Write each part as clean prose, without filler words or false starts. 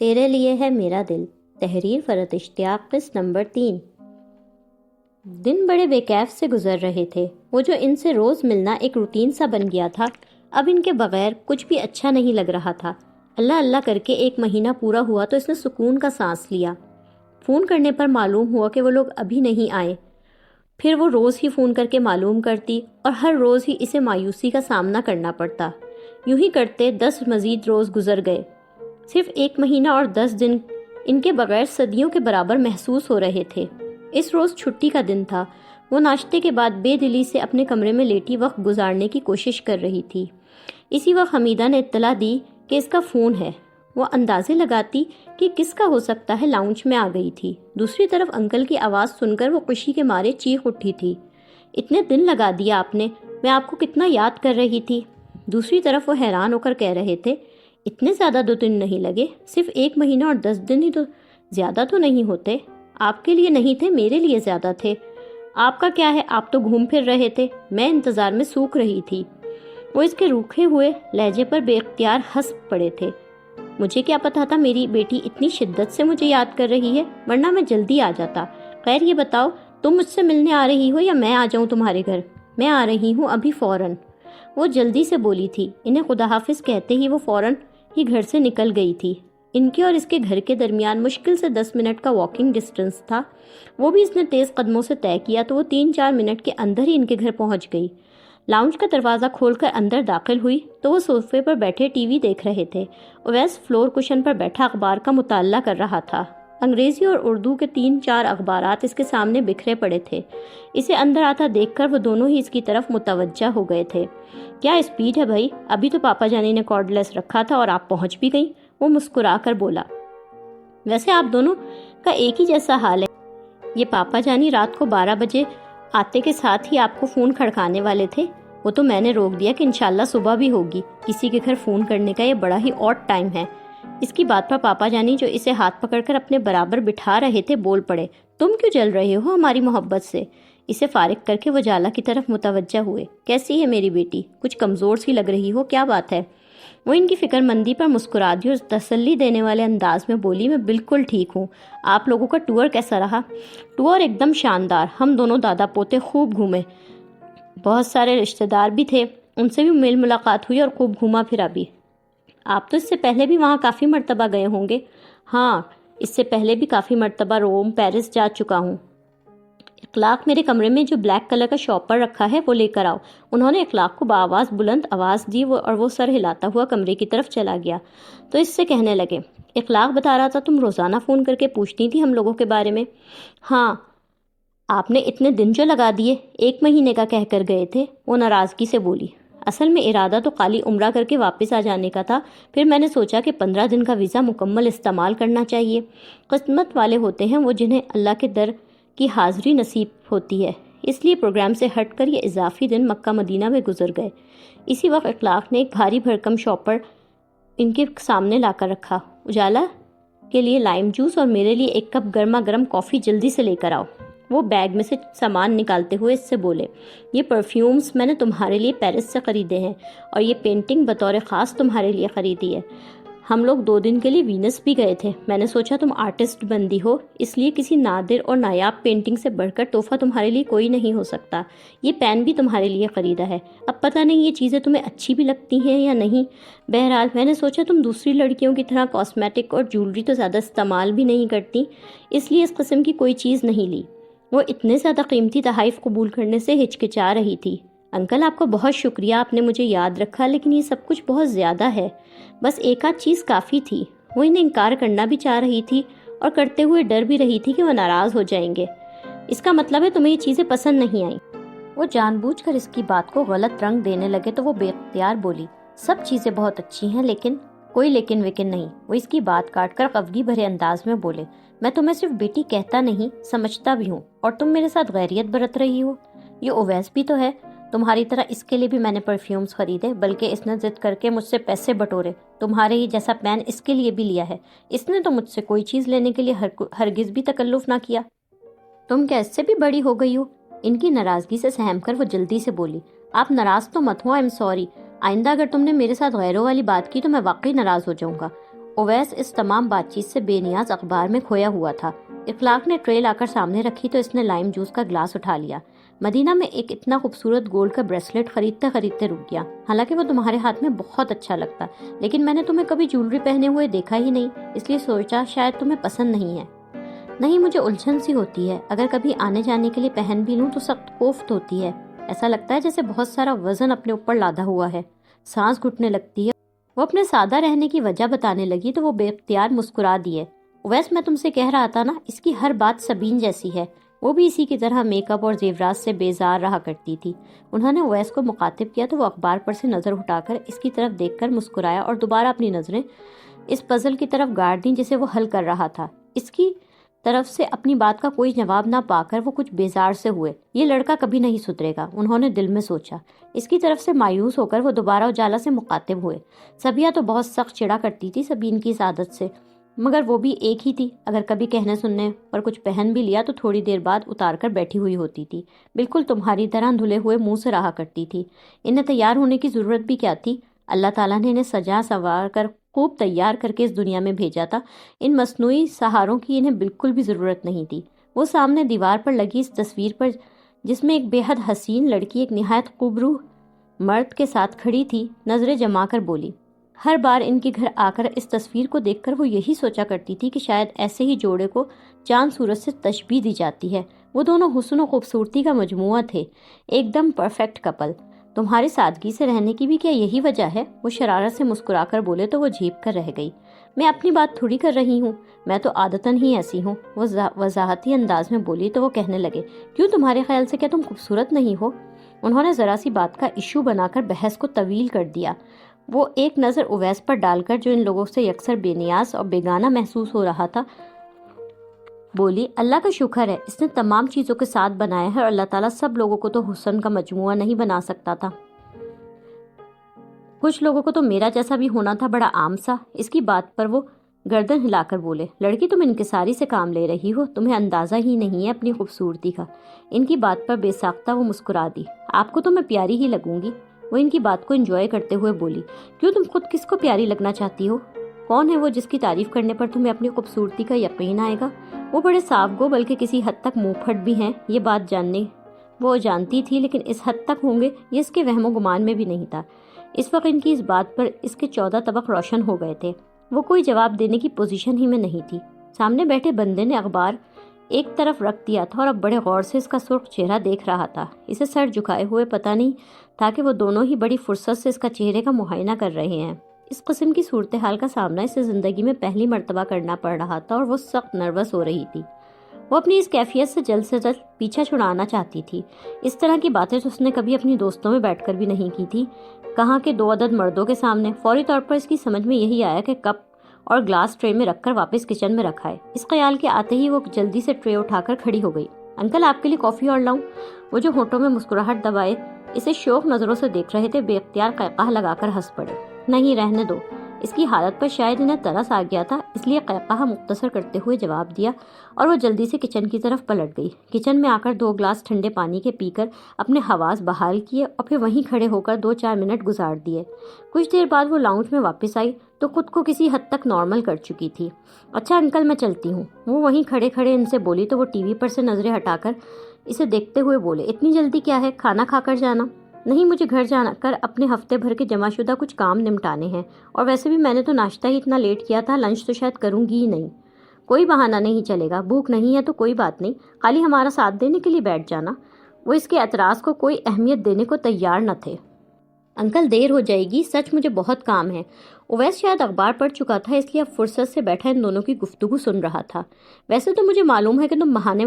تیرے لیے ہے میرا دل، تحریر فرت اشتیاق، قسط نمبر 3۔ دن بڑے بے کیف سے گزر رہے تھے۔ وہ جو ان سے روز ملنا ایک روٹین سا بن گیا تھا، اب ان کے بغیر کچھ بھی اچھا نہیں لگ رہا تھا۔ اللہ اللہ کر کے 1 مہینہ پورا ہوا تو اس نے سکون کا سانس لیا۔ فون کرنے پر معلوم ہوا کہ وہ لوگ ابھی نہیں آئے۔ پھر وہ روز ہی فون کر کے معلوم کرتی اور ہر روز ہی اسے مایوسی کا سامنا کرنا پڑتا۔ یوں ہی کرتے 10 مزید روز گزر گئے۔ صرف 1 مہینہ اور 10 دن ان کے بغیر صدیوں کے برابر محسوس ہو رہے تھے۔ اس روز چھٹی کا دن تھا۔ وہ ناشتے کے بعد بے دلی سے اپنے کمرے میں لیٹی وقت گزارنے کی کوشش کر رہی تھی۔ اسی وقت حمیدہ نے اطلاع دی کہ اس کا فون ہے۔ وہ اندازے لگاتی کہ کس کا ہو سکتا ہے، لاؤنج میں آ گئی تھی۔ دوسری طرف انکل کی آواز سن کر وہ خوشی کے مارے چیخ اٹھی تھی۔ اتنے دن لگا دیا آپ نے، میں آپ کو کتنا یاد کر رہی تھی۔ دوسری طرف وہ حیران ہو کر کہہ رہے تھے، اتنے زیادہ 2 دن نہیں لگے، صرف 1 مہینہ اور 10 دن ہی تو، زیادہ تو نہیں ہوتے؟ آپ کے لیے نہیں تھے، میرے لیے زیادہ تھے۔ آپ کا کیا ہے، آپ تو گھوم پھر رہے تھے، میں انتظار میں سوکھ رہی تھی۔ وہ اس کے روکھے ہوئے لہجے پر بے اختیار ہنس پڑے تھے۔ مجھے کیا پتا تھا میری بیٹی اتنی شدت سے مجھے یاد کر رہی ہے، ورنہ میں جلدی آ جاتا۔ خیر یہ بتاؤ، تم مجھ سے ملنے آ رہی ہو یا میں آ جاؤں تمہارے گھر؟ میں آ رہی ہوں ابھی فوراً۔ وہ جلدی سے بولی تھی۔ انہیں خدا حافظ کہتے ہی وہ فوراً ہی گھر سے نکل گئی تھی۔ ان کے اور اس کے گھر کے درمیان مشکل سے 10 منٹ کا واکنگ ڈسٹنس تھا۔ وہ بھی اس نے تیز قدموں سے طے کیا تو وہ 3-4 منٹ کے اندر ہی ان کے گھر پہنچ گئی۔ لاؤنج کا دروازہ کھول کر اندر داخل ہوئی تو وہ صوفے پر بیٹھے ٹی وی دیکھ رہے تھے۔ اویس فلور کشن پر بیٹھا اخبار کا مطالعہ کر رہا تھا۔ انگریزی اور اردو کے 3-4 اخبارات اس کے سامنے بکھرے پڑے تھے۔ اسے اندر آتا دیکھ کر وہ دونوں ہی اس کی طرف متوجہ ہو گئے تھے۔ کیا اسپیڈ ہے بھائی، ابھی تو پاپا جانی نے کارڈ لیس رکھا تھا اور آپ پہنچ بھی گئی۔ وہ مسکرا کر بولا، ویسے آپ دونوں کا ایک ہی جیسا حال ہے۔ یہ پاپا جانی رات کو 12 بجے آتے کے ساتھ ہی آپ کو فون کھڑکانے والے تھے، وہ تو میں نے روک دیا کہ انشاءاللہ صبح بھی ہوگی۔ کسی کے گھر فون کرنے کا یہ بڑا ہی آڈ ٹائم ہے۔ اس کی بات پر پاپا جانی جو اسے ہاتھ پکڑ کر اپنے برابر بٹھا رہے تھے بول پڑے، تم کیوں جل رہے ہو ہماری محبت سے؟ اسے فارغ کر کے وہ جالا کی طرف متوجہ ہوئے۔ کیسی ہے میری بیٹی؟ کچھ کمزور سی لگ رہی ہو، کیا بات ہے؟ وہ ان کی فکر مندی پر مسکرا دی اور تسلی دینے والے انداز میں بولی، میں بالکل ٹھیک ہوں۔ آپ لوگوں کا ٹور کیسا رہا؟ ٹور ایک دم شاندار، ہم دونوں دادا پوتے خوب گھومے، بہت سارے رشتہ دار بھی تھے، ان سے بھی میل ملاقات ہوئی اور خوب گھوما پھرا بھی۔ آپ تو اس سے پہلے بھی وہاں کافی مرتبہ گئے ہوں گے؟ ہاں، اس سے پہلے بھی کافی مرتبہ روم، پیرس جا چکا ہوں۔ اخلاق میرے کمرے میں جو بلیک کلر کا شاپر رکھا ہے وہ لے کر آؤ۔ انہوں نے اخلاق کو بآواز بلند آواز دی اور وہ سر ہلاتا ہوا کمرے کی طرف چلا گیا تو اس سے کہنے لگے، اخلاق بتا رہا تھا تم روزانہ فون کر کے پوچھتی تھی ہم لوگوں کے بارے میں۔ ہاں، آپ نے اتنے دن جو لگا دیے، 1 مہینے کا کہہ کر گئے تھے، وہ ناراضگی سے بولی۔ اصل میں ارادہ تو خالی عمرہ کر کے واپس آ جانے کا تھا، پھر میں نے سوچا کہ 15 دن کا ویزا مکمل استعمال کرنا چاہیے۔ قسمت والے ہوتے ہیں وہ جنہیں اللہ کے در کی حاضری نصیب ہوتی ہے، اس لیے پروگرام سے ہٹ کر یہ اضافی دن مکہ مدینہ میں گزر گئے۔ اسی وقت اخلاق نے ایک بھاری بھرکم شاپر ان کے سامنے لا کر رکھا۔ اجالا کے لیے لائم جوس اور میرے لیے 1 کپ گرما گرم کافی جلدی سے لے کر آؤ۔ وہ بیگ میں سے سامان نکالتے ہوئے اس سے بولے، یہ پرفیومز میں نے تمہارے لیے پیرس سے خریدے ہیں اور یہ پینٹنگ بطور خاص تمہارے لیے خریدی ہے۔ ہم لوگ 2 دن کے لیے وینس بھی گئے تھے، میں نے سوچا تم آرٹسٹ بندی ہو، اس لیے کسی نادر اور نایاب پینٹنگ سے بڑھ کر تحفہ تمہارے لیے کوئی نہیں ہو سکتا۔ یہ پین بھی تمہارے لیے خریدا ہے، اب پتہ نہیں یہ چیزیں تمہیں اچھی بھی لگتی ہیں یا نہیں، بہرحال میں نے سوچا تم دوسری لڑکیوں کی طرح کاسمیٹک اور جیولری تو زیادہ استعمال بھی نہیں کرتی، اس لیے اس قسم کی کوئی چیز نہیں لی۔ وہ اتنے زیادہ قیمتی تحائف قبول کرنے سے ہچکچا رہی تھی۔ انکل آپ کا بہت شکریہ، آپ نے مجھے یاد رکھا، لیکن یہ سب کچھ بہت زیادہ ہے، بس 1 آدھ چیز کافی تھی۔ وہ انہیں انکار کرنا بھی چاہ رہی تھی اور کرتے ہوئے ڈر بھی رہی تھی کہ وہ ناراض ہو جائیں گے۔ اس کا مطلب ہے تمہیں یہ چیزیں پسند نہیں آئیں؟ وہ جان بوجھ کر اس کی بات کو غلط رنگ دینے لگے تو وہ بے اختیار بولی، سب چیزیں بہت اچھی ہیں لیکن کوئی لیکن ویکن نہیں۔ وہ اس کی بات کاٹ کر خفگی بھرے انداز میں بولے، میں تمہیں صرف بیٹی کہتا نہیں سمجھتا بھی ہوں، اور تم میرے ساتھ غیریت برت رہی ہو۔ یہ اویس بھی تو ہے تمہاری طرح، اس کے لیے بھی میں نے پرفیومز خریدے، بلکہ اس نے ضد کر کے مجھ سے پیسے بٹورے، تمہارے ہی جیسا پین اس کے لیے بھی لیا ہے۔ اس نے تو مجھ سے کوئی چیز لینے کے لیے ہرگز بھی تکلف نہ کیا۔ تم کیا اس سے بھی بڑی ہو گئی ہو؟ ان کی ناراضگی سے سہم کر وہ جلدی سے بولی، آپ ناراض تو مت ہو، آئی ایم سوری، آئندہ اگر تم نے میرے ساتھ غیروں والی بات کی تو میں واقعی ناراض ہو جاؤں گا۔ اویس اس تمام بات چیت سے بے نیاز اخبار میں کھویا ہوا تھا۔ اخلاق نے ٹرے لا کر سامنے رکھی تو اس نے لائم جوس کا گلاس اٹھا لیا۔ مدینہ میں ایک اتنا خوبصورت گولڈ کا بریسلٹ خریدتے خریدتے رک گیا۔ حالانکہ وہ تمہارے ہاتھ میں بہت اچھا لگتا، لیکن میں نے تمہیں کبھی جولری پہنے ہوئے دیکھا ہی نہیں، اس لیے سوچا شاید تمہیں پسند نہیں ہے۔ نہیں، مجھے الجھن سی ہوتی ہے، اگر کبھی آنے جانے کے لیے پہن بھی لوں تو سخت کوفت ہوتی ہے، ایسا لگتا ہے جیسے بہت سارا وزن اپنے اوپر لادا ہوا ہے، سانس گھٹنے لگتی ہے۔ وہ اپنے سادہ رہنے کی وجہ بتانے لگی تو وہ بے اختیار مسکرا دیے۔ اویس، میں تم سے کہہ رہا تھا نا، اس کی ہر بات سبین جیسی ہے، وہ بھی اسی کی طرح میک اپ اور زیورات سے بیزار رہا کرتی تھی۔ انہوں نے اویس کو مخاطب کیا تو وہ اخبار پر سے نظر اٹھا کر اس کی طرف دیکھ کر مسکرایا اور دوبارہ اپنی نظریں اس پزل کی طرف گاڑ دیں جسے وہ حل کر رہا تھا۔ اس کی طرف سے اپنی بات کا کوئی جواب نہ پا کر وہ کچھ بیزار سے ہوئے۔ یہ لڑکا کبھی نہیں سدھرے گا، انہوں نے دل میں سوچا۔ اس کی طرف سے مایوس ہو کر وہ دوبارہ اجالا سے مخاطب ہوئے۔ سبیہ تو بہت سخت چڑا کرتی تھی سبین کی اس عادت سے، مگر وہ بھی ایک ہی تھی، اگر کبھی کہنے سننے پر کچھ پہن بھی لیا تو تھوڑی دیر بعد اتار کر بیٹھی ہوئی ہوتی تھی، بالکل تمہاری طرح دھلے ہوئے منہ سے رہا کرتی تھی۔ انہیں تیار ہونے کی ضرورت بھی کیا تھی؟ اللہ تعالیٰ نے انہیں سجا سنوار کر خوب تیار کر کے اس دنیا میں بھیجا تھا، ان مصنوعی سہاروں کی انہیں بالکل بھی ضرورت نہیں تھی۔ وہ سامنے دیوار پر لگی اس تصویر پر جس میں ایک بے حد حسین لڑکی ایک نہایت خوبرو مرد کے ساتھ کھڑی تھی نظریں جما کر بولی۔ ہر بار ان کے گھر آ کر اس تصویر کو دیکھ کر وہ یہی سوچا کرتی تھی کہ شاید ایسے ہی جوڑے کو چاند سورج سے تشبیہ دی جاتی ہے۔ وہ دونوں حسن و خوبصورتی کا مجموعہ تھے، ایک دم پرفیکٹ کپل۔ تمہاری سادگی سے رہنے کی بھی کیا یہی وجہ ہے؟ وہ شرارت سے مسکرا کر بولے تو وہ جھیپ کر رہ گئی۔ میں اپنی بات تھوڑی کر رہی ہوں، میں تو عادتاً ہی ایسی ہوں، وہ وضاحتی انداز میں بولی تو وہ کہنے لگے، کیوں تمہارے خیال سے کیا تم خوبصورت نہیں ہو؟ انہوں نے ذرا سی بات کا ایشو بنا کر بحث کو طویل کر دیا۔ وہ ایک نظر اویس پر ڈال کر جو ان لوگوں سے یکسر بے نیاز اور بیگانہ محسوس ہو رہا تھا بولی، اللہ کا شکر ہے اس نے تمام چیزوں کے ساتھ بنایا ہے، اور اللہ تعالیٰ سب لوگوں کو تو حسن کا مجموعہ نہیں بنا سکتا تھا، کچھ لوگوں کو تو میرا جیسا بھی ہونا تھا، بڑا عام سا۔ اس کی بات پر وہ گردن ہلا کر بولے، لڑکی تم انکساری سے کام لے رہی ہو، تمہیں اندازہ ہی نہیں ہے اپنی خوبصورتی کا۔ ان کی بات پر بے ساختہ وہ مسکرا دی، آپ کو تو میں پیاری ہی لگوں گی۔ وہ ان کی بات کو انجوائے کرتے ہوئے بولی، کیوں تم خود کس کو پیاری لگنا چاہتی ہو؟ کون ہے وہ جس کی تعریف کرنے پر تمہیں اپنی خوبصورتی کا یقین آئے گا؟ وہ بڑے صاف گو بلکہ کسی حد تک منہ پھٹ بھی ہیں، یہ بات وہ جانتی تھی، لیکن اس حد تک ہوں گے یہ اس کے وہم و گمان میں بھی نہیں تھا۔ اس وقت ان کی اس بات پر اس کے 14 طبق روشن ہو گئے تھے۔ وہ کوئی جواب دینے کی پوزیشن ہی میں نہیں تھی۔ سامنے بیٹھے بندے نے اخبار ایک طرف رکھ دیا تھا اور اب بڑے غور سے اس کا سرخ چہرہ دیکھ رہا تھا۔ اسے سر جھکائے ہوئے پتہ نہیں تھا کہ وہ دونوں ہی بڑی فرصت سے اس کا چہرے کا معائنہ کر رہے ہیں۔ اس قسم کی صورتحال کا سامنا اسے زندگی میں پہلی مرتبہ کرنا پڑ رہا تھا اور وہ سخت نروس ہو رہی تھی۔ وہ اپنی اس کیفیت سے جلد پیچھا چھڑانا چاہتی تھی۔ اس طرح کی باتیں تو اس نے کبھی اپنی دوستوں میں بیٹھ کر بھی نہیں کی تھی، کہاں کہ 2 عدد مردوں کے سامنے۔ فوری طور پر اس کی سمجھ میں یہی آیا کہ کپ اور گلاس ٹرے میں رکھ کر واپس کچن میں رکھائے۔ اس خیال کے آتے ہی وہ جلدی سے ٹرے اٹھا کر کھڑی ہو گئی۔ انکل، آپ کے لیے کافی اور لاؤں؟ وہ جو ہونٹوں میں مسکراہٹ دبائے اسے شوق نظروں سے دیکھ رہے تھے بے اختیار قہقہ لگا کر ہنس پڑے۔ نہیں، رہنے دو۔ اس کی حالت پر شاید انہیں ترس آ گیا تھا، اس لیے قہقہ مختصر کرتے ہوئے جواب دیا اور وہ جلدی سے کچن کی طرف پلٹ گئی۔ کچن میں آ کر 2 گلاس ٹھنڈے پانی کے پی کر اپنے حواس بحال کیے اور پھر وہیں کھڑے ہو کر 2-4 منٹ گزار دیے۔ کچھ دیر بعد وہ لاؤنج میں واپس آئی تو خود کو کسی حد تک نارمل کر چکی تھی۔ اچھا انکل، میں چلتی ہوں۔ وہ وہیں کھڑے کھڑے ان سے بولی تو وہ ٹی وی پر سے نظریں ہٹا کر اسے دیکھتے ہوئے بولے، اتنی جلدی کیا ہے؟ کھانا کھا کر جانا؟ نہیں، مجھے گھر جانا کر اپنے ہفتے بھر کے جمع شدہ کچھ کام نمٹانے ہیں، اور ویسے بھی میں نے تو ناشتہ ہی اتنا لیٹ کیا تھا، لنچ تو شاید کروں گی ہی نہیں۔ کوئی بہانہ نہیں چلے گا، بھوک نہیں ہے تو کوئی بات نہیں، خالی ہمارا ساتھ دینے کے لیے بیٹھ جانا۔ وہ اس کے اعتراض کو کوئی اہمیت دینے کو تیار نہ تھے۔ انکل، دیر ہو جائے گی، سچ مجھے بہت کام ہے۔ اویس شاید اخبار پڑھ چکا تھا، اس لیے اب فرصت سے بیٹھا ان دونوں کی گفتگو سن رہا تھا۔ ویسے تو مجھے معلوم ہے کہ تم بہانے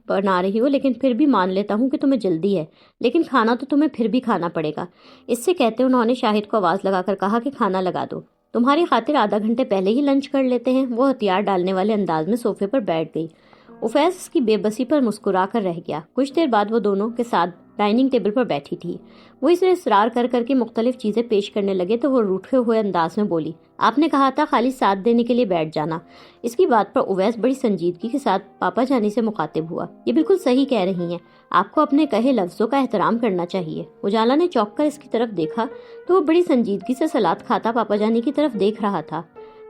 بنا رہی ہو، لیکن پھر بھی مان لیتا ہوں کہ تمہیں جلدی ہے، لیکن کھانا تو تمہیں پھر بھی کھانا پڑے گا۔ اس سے کہتے انہوں نے شاہد کو آواز لگا کر کہا کہ کھانا لگا دو، تمہاری خاطر آدھا گھنٹے پہلے ہی لنچ کر لیتے ہیں۔ وہ ہتھیار ڈالنے والے انداز میں صوفے پر بیٹھ گئی۔ اویس اس کی بے بسی پر مسکرا کر رہ گیا۔ کچھ دیر بعد وہ دونوں کے ساتھ ڈائننگ ٹیبل پر بیٹھی تھی۔ وہ اسے اصرار کر کر کے مختلف چیزیں پیش کرنے لگے تو وہ روٹھے ہوئے انداز میں بولی، آپ نے کہا تھا خالی ساتھ دینے کے لیے بیٹھ جانا۔ اس کی بات پر اویس بڑی سنجیدگی کے ساتھ پاپا جانی سے مخاطب ہوا، یہ بالکل صحیح کہہ رہی ہیں، آپ کو اپنے کہے لفظوں کا احترام کرنا چاہیے۔ اجالا نے چونک کر اس کی طرف دیکھا تو وہ بڑی سنجیدگی سے سلاد کھاتا پاپا جانی کی طرف دیکھ رہا تھا۔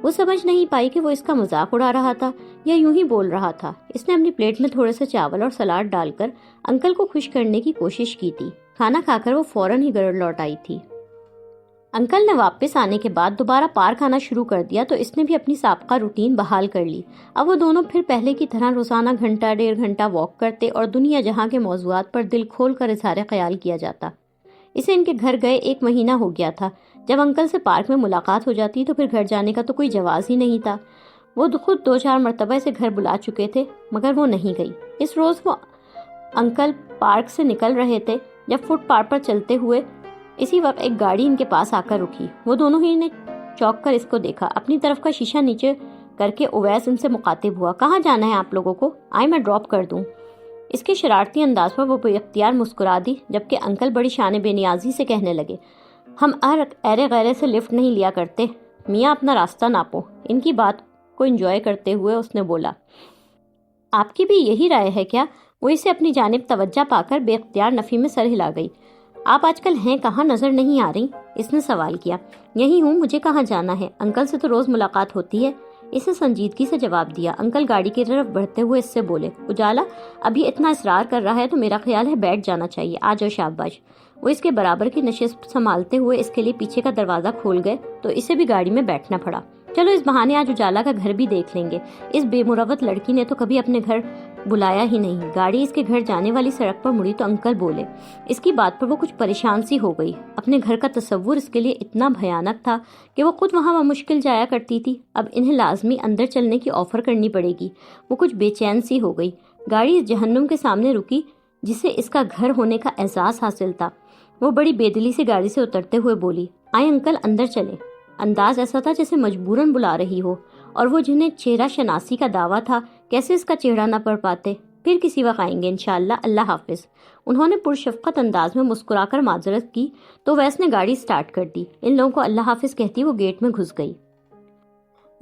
وہ سمجھ نہیں پائی کہ وہ اس کا مذاق اڑا رہا تھا یا یوں ہی بول رہا تھا۔ اس نے اپنی پلیٹ میں تھوڑے سے چاول اور سلاد ڈال کر انکل کو خوش کرنے کی کوشش کی تھی۔ کھانا کھا کر وہ فوراً ہی گھر لوٹ آئی تھی۔ انکل نے واپس آنے کے بعد دوبارہ پارک آنا شروع کر دیا تو اس نے بھی اپنی سابقہ روٹین بحال کر لی۔ اب وہ دونوں پھر پہلے کی طرح روزانہ گھنٹہ 1.5 گھنٹہ واک کرتے اور دنیا جہاں کے موضوعات پر دل کھول کر اظہار خیال کیا جاتا۔ اسے ان کے گھر گئے 1 مہینہ ہو گیا تھا۔ جب انکل سے پارک میں ملاقات ہو جاتی تو پھر گھر جانے کا تو کوئی جواز ہی نہیں تھا۔ وہ خود 2-4 مرتبہ اسے گھر بلا چکے تھے مگر وہ نہیں گئی۔ اس روز وہ انکل پارک سے نکل رہے تھے جب فٹ پاتھ پر چلتے ہوئے اسی وقت ایک گاڑی ان کے پاس آ کر رکی۔ وہ دونوں ہی نے چونک کر اس کو دیکھا۔ اپنی طرف کا شیشہ نیچے کر کے اویس ان سے مخاطب ہوا، کہاں جانا ہے آپ لوگوں کو؟ آئے میں ڈراپ کر دوں۔ اس کے شرارتی انداز پر وہ بے اختیار مسکرا دی جبکہ انکل بڑی شان بے نیازی سے کہنے لگے، ہم ایرے غیرے سے لفٹ نہیں لیا کرتے، میاں اپنا راستہ ناپو۔ ان کی بات کو انجوائے کرتے ہوئے اس نے بولا، آپ کی بھی یہی رائے ہے کیا؟ وہ اسے اپنی جانب توجہ پا کر بے اختیار نفی میں سر ہلا گئی۔ آپ آج کل ہیں کہاں، نظر نہیں آ رہی؟ اس نے سوال کیا۔ یہی ہوں، مجھے کہاں جانا ہے، انکل سے تو روز ملاقات ہوتی ہے۔ اسے سنجیدگی سے جواب دیا۔ انکل گاڑی کی طرف بڑھتے ہوئے اس سے بولے، اجالا اب یہ اتنا اصرار کر رہا ہے تو میرا خیال ہے بیٹھ جانا چاہیے، آ جاؤ شاباش۔ وہ اس کے برابر کی نشست سنبھالتے ہوئے اس کے لیے پیچھے کا دروازہ کھول گئے تو اسے بھی گاڑی میں بیٹھنا پڑا۔ چلو اس بہانے آج اجالا کا گھر بھی دیکھ لیں گے، اس بے مروت لڑکی نے تو کبھی اپنے گھر بلایا ہی نہیں۔ گاڑی اس کے گھر جانے والی سڑک پر مڑی تو انکل بولے۔ اس کی بات پر وہ کچھ پریشان سی ہو گئی۔ اپنے گھر کا تصور اس کے لیے اتنا بھیانک تھا کہ وہ خود وہاں بمشکل جایا کرتی تھی، اب انہیں لازمی اندر چلنے کی آفر کرنی پڑے گی۔ وہ کچھ بے چین سی ہو گئی۔ گاڑی اس جہنم کے سامنے رکی جسے اس کا گھر ہونے کا احساس حاصل تھا۔ وہ بڑی بے دلی سے گاڑی سے اترتے ہوئے بولی، آئے انکل اندر چلیں۔ انداز ایسا تھا جیسے مجبوراً بلا رہی ہو، اور وہ جنہیں چہرہ شناسی کا دعویٰ تھا کیسے اس کا چہرہ نہ پڑھ پاتے۔ پھر کسی وقت آئیں گے انشاءاللہ، اللہ حافظ۔ انہوں نے پرشفقت انداز میں مسکرا کر معذرت کی تو ویس نے گاڑی سٹارٹ کر دی۔ ان لوگوں کو اللہ حافظ کہتی وہ گیٹ میں گھس گئی۔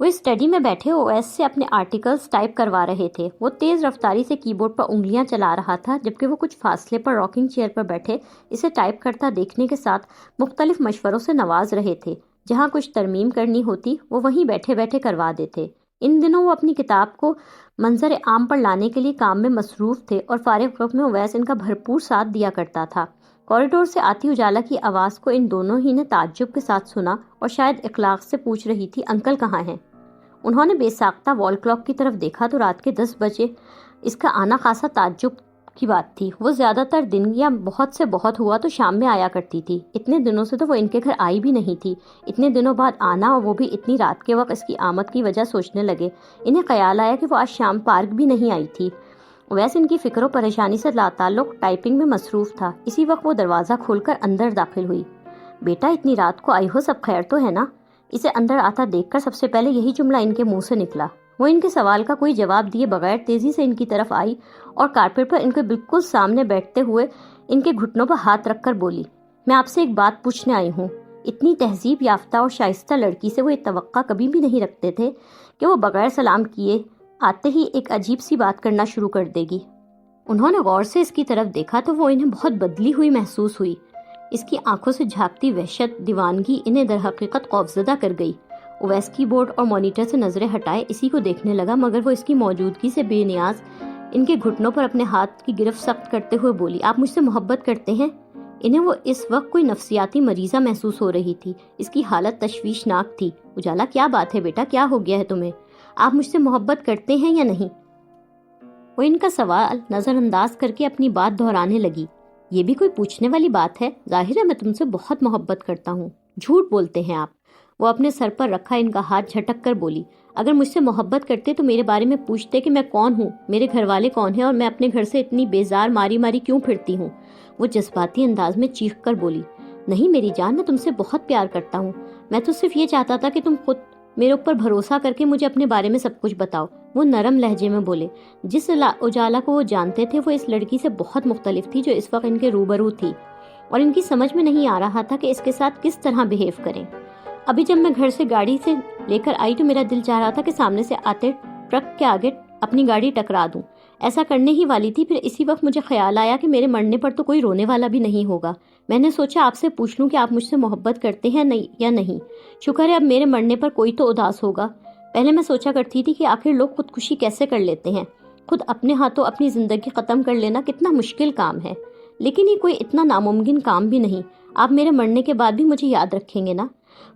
وہ اسٹڈی میں بیٹھے اویس سے اپنے آرٹیکلز ٹائپ کروا رہے تھے۔ وہ تیز رفتاری سے کی بورڈ پر انگلیاں چلا رہا تھا جبکہ وہ کچھ فاصلے پر راکنگ چیئر پر بیٹھے اسے ٹائپ کرتا دیکھنے کے ساتھ مختلف مشوروں سے نواز رہے تھے۔ جہاں کچھ ترمیم کرنی ہوتی وہ وہیں بیٹھے بیٹھے کروا دیتے۔ ان دنوں وہ اپنی کتاب کو منظر عام پر لانے کے لیے کام میں مصروف تھے اور فارغ وقت میں اویس ان کا بھرپور ساتھ دیا کرتا تھا۔ کوریڈور سے آتی اجالا کی آواز کو ان دونوں ہی نے تعجب کے ساتھ سنا اور شاید اخلاق سے پوچھ رہی تھی، انکل کہاں ہیں؟ انہوں نے بے ساختہ وال کلاک کی طرف دیکھا تو رات کے 10 بجے اس کا آنا خاصا تعجب کی بات تھی۔ وہ زیادہ تر دن یا بہت سے بہت ہوا تو شام میں آیا کرتی تھی۔ اتنے دنوں سے تو وہ ان کے گھر آئی بھی نہیں تھی۔ اتنے دنوں بعد آنا اور وہ بھی اتنی رات کے وقت اس کی آمد کی وجہ سوچنے لگے۔ انہیں خیال آیا کہ وہ آج شام پارک بھی نہیں آئی تھی۔ ویسے ان کی فکر و پریشانی سے لاتعلق ٹائپنگ میں مصروف تھا۔ اسی وقت وہ دروازہ کھول کر اندر داخل ہوئی۔ بیٹا اتنی رات کو آئی ہو، سب خیر تو ہے نا؟ اسے اندر آتا دیکھ کر سب سے پہلے یہی جملہ ان کے منہ سے نکلا۔ وہ ان کے سوال کا کوئی جواب دیے بغیر تیزی سے ان کی طرف آئی اور کارپیٹ پر ان کے بالکل سامنے بیٹھتے ہوئے ان کے گھٹنوں پر ہاتھ رکھ کر بولی، میں آپ سے ایک بات پوچھنے آئی ہوں۔ اتنی تہذیب یافتہ اور شائستہ لڑکی سے وہ یہ توقع کبھی بھی نہیں رکھتے تھے کہ وہ بغیر سلام کیے آتے ہی ایک عجیب سی بات کرنا شروع کر دے گی۔ انہوں نے غور سے اس کی طرف دیکھا تو وہ انہیں بہت بدلی ہوئی محسوس ہوئی۔ اس کی آنکھوں سے جھانکتی وحشت دیوانگی انہیں در حقیقت خوفزدہ کر گئی۔ اویس کی بورڈ اور مانیٹر سے نظریں ہٹائے اسی کو دیکھنے لگا مگر وہ اس کی موجودگی سے بے نیاز ان کے گھٹنوں پر اپنے ہاتھ کی گرفت سخت کرتے ہوئے بولی، آپ مجھ سے محبت کرتے ہیں؟ انہیں وہ اس وقت کوئی نفسیاتی مریضہ محسوس ہو رہی تھی۔ اس کی حالت تشویشناک تھی۔ اجالا کیا بات ہے بیٹا، کیا ہو گیا ہے تمہیں؟ آپ مجھ سے محبت کرتے ہیں یا نہیں؟ وہ ان کا سوال نظر انداز کر کے اپنی بات دہرانے لگی۔ یہ بھی کوئی پوچھنے والی بات ہے؟ ظاہر ہے میں تم سے بہت محبت کرتا ہوں۔ جھوٹ بولتے ہیں آپ۔ وہ اپنے سر پر رکھا ان کا ہاتھ جھٹک کر بولی، اگر مجھ سے محبت کرتے تو میرے بارے میں پوچھتے کہ میں کون ہوں، میرے گھر والے کون ہیں اور میں اپنے گھر سے اتنی بیزار ماری ماری کیوں پھرتی ہوں۔ وہ جذباتی انداز میں چیخ کر بولی، نہیں میری جان، میں تم سے بہت پیار کرتا ہوں۔ میں تو صرف یہ چاہتا تھا کہ تم خود میرے اوپر بھروسہ کر کے مجھے اپنے بارے میں سب کچھ بتاؤ، وہ نرم لہجے میں بولے۔ جس اجالا کو وہ جانتے تھے وہ اس لڑکی سے بہت مختلف تھی جو اس وقت ان کے روبرو تھی، اور ان کی سمجھ میں نہیں آ رہا تھا کہ اس کے ساتھ کس طرح بہیو کریں۔ ابھی جب میں گھر سے گاڑی سے لے کر آئی تو میرا دل چاہ رہا تھا کہ سامنے سے آتے ٹرک کے آگے اپنی گاڑی ٹکرا دوں۔ ایسا کرنے ہی والی تھی، پھر اسی وقت مجھے خیال آیا کہ میرے مرنے پر تو کوئی رونے والا بھی نہیں ہوگا۔ میں نے سوچا آپ سے پوچھ لوں کہ آپ مجھ سے محبت کرتے ہیں یا نہیں۔ شکر ہے اب میرے مرنے پر کوئی تو اداس ہوگا۔ پہلے میں سوچا کرتی تھی کہ آخر لوگ خودکشی کیسے کر لیتے ہیں، خود اپنے ہاتھوں اپنی زندگی ختم کر لینا کتنا مشکل کام ہے، لیکن یہ کوئی اتنا ناممکن کام بھی نہیں۔ آپ میرے مرنے کے بعد بھی مجھے یاد رکھیں گے نا؟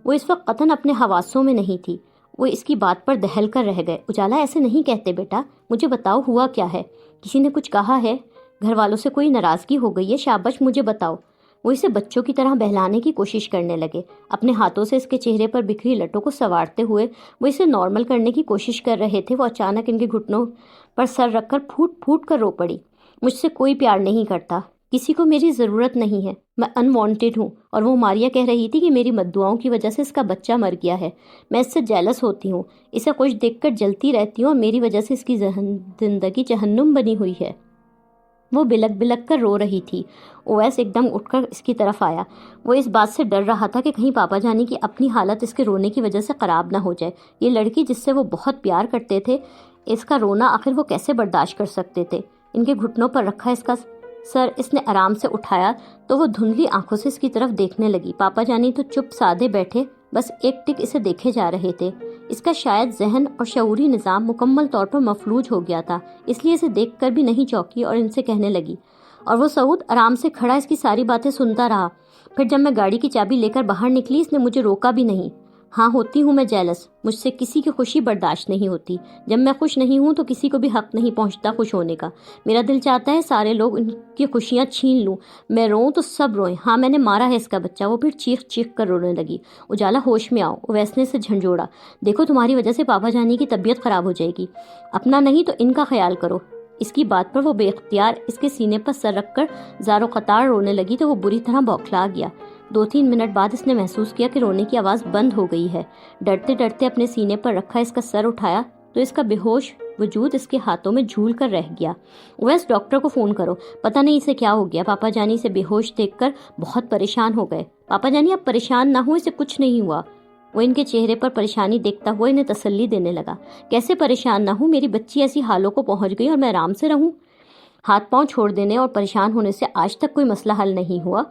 وہ اس وقت قطعاً اپنے حواسوں میں نہیں تھی، وہ اس کی بات پر دہل کر رہ گئے۔ اجالا ایسے نہیں کہتے بیٹا، مجھے بتاؤ ہوا کیا ہے؟ کسی نے کچھ کہا ہے؟ گھر والوں سے کوئی ناراضگی ہو گئی ہے؟ شاباش مجھے بتاؤ۔ وہ اسے بچوں کی طرح بہلانے کی کوشش کرنے لگے، اپنے ہاتھوں سے اس کے چہرے پر بکھری لٹوں کو سنوارتے ہوئے وہ اسے نارمل کرنے کی کوشش کر رہے تھے۔ وہ اچانک ان کے گھٹنوں پر سر رکھ کر پھوٹ پھوٹ کر رو پڑی۔ مجھ سے کوئی پیار نہیں کرتا، کسی کو میری ضرورت نہیں ہے، میں انوانٹیڈ ہوں، اور وہ ماریا کہہ رہی تھی کہ میری بددعاؤں کی وجہ سے اس کا بچہ مر گیا ہے۔ میں اس سے جیلس ہوتی ہوں، اسے خوش دیکھ کر جلتی رہتی ہوں، اور میری وجہ سے اس کی زندگی جہنم بنی ہوئی ہے۔ وہ بلک بلک کر رو رہی تھی۔ اویس ایک دم اٹھ کر اس کی طرف آیا۔ وہ اس بات سے ڈر رہا تھا کہ کہیں پاپا جانی کی اپنی حالت اس کے رونے کی وجہ سے خراب نہ ہو جائے۔ یہ لڑکی جس سے وہ بہت پیار کرتے تھے، اس کا رونا آخر وہ کیسے برداشت کر سکتے تھے؟ ان کے گھٹنوں پر رکھا اس کا سر اس نے آرام سے اٹھایا تو وہ دھندلی آنکھوں سے اس کی طرف دیکھنے لگی۔ پاپا جانی تو چپ سادے بیٹھے بس ایک ٹک اسے دیکھے جا رہے تھے۔ اس کا شاید ذہن اور شعوری نظام مکمل طور پر مفلوج ہو گیا تھا، اس لیے اسے دیکھ کر بھی نہیں چونکی اور ان سے کہنے لگی۔ اور وہ سعود آرام سے کھڑا اس کی ساری باتیں سنتا رہا۔ پھر جب میں گاڑی کی چابی لے کر باہر نکلی اس نے مجھے روکا بھی نہیں۔ ہاں ہوتی ہوں میں جیلس، مجھ سے کسی کی خوشی برداشت نہیں ہوتی۔ جب میں خوش نہیں ہوں تو کسی کو بھی حق نہیں پہنچتا خوش ہونے کا۔ میرا دل چاہتا ہے سارے لوگ ان کی خوشیاں چھین لوں، میں روؤں تو سب روئیں۔ ہاں میں نے مارا ہے اس کا بچہ۔ وہ پھر چیخ چیخ کر رونے لگی۔ اجالا ہوش میں آؤ، اویس نے اسے جھنجھوڑا۔ دیکھو تمہاری وجہ سے پاپا جانی کی طبیعت خراب ہو جائے گی، اپنا نہیں تو ان کا خیال کرو۔ اس کی بات پر وہ بے اختیار اس کے سینے پر سر رکھ کر زار و قطار رونے لگی تو وہ بری طرح بوکھلا گیا۔ 2-3 منٹ بعد اس نے محسوس کیا کہ رونے کی آواز بند ہو گئی ہے۔ ڈرتے ڈرتے اپنے سینے پر رکھا اس کا سر اٹھایا تو اس کا بے ہوش وجود اس کے ہاتھوں میں جھول کر رہ گیا۔ اویس ڈاکٹر کو فون کرو، پتہ نہیں اسے کیا ہو گیا۔ پاپا جانی اسے بے ہوش دیکھ کر بہت پریشان ہو گئے۔ پاپا جانی آپ پریشان نہ ہو، اسے کچھ نہیں ہوا۔ وہ ان کے چہرے پر پریشانی دیکھتا ہوا انہیں تسلی دینے لگا۔ کیسے پریشان نہ ہوں، میری بچی ایسی حالوں کو پہنچ گئی اور میں آرام سے رہوں؟ ہاتھ پاؤں چھوڑ دینے اور پریشان ہونے سے آج تک کوئی مسئلہ حل نہیں ہوا۔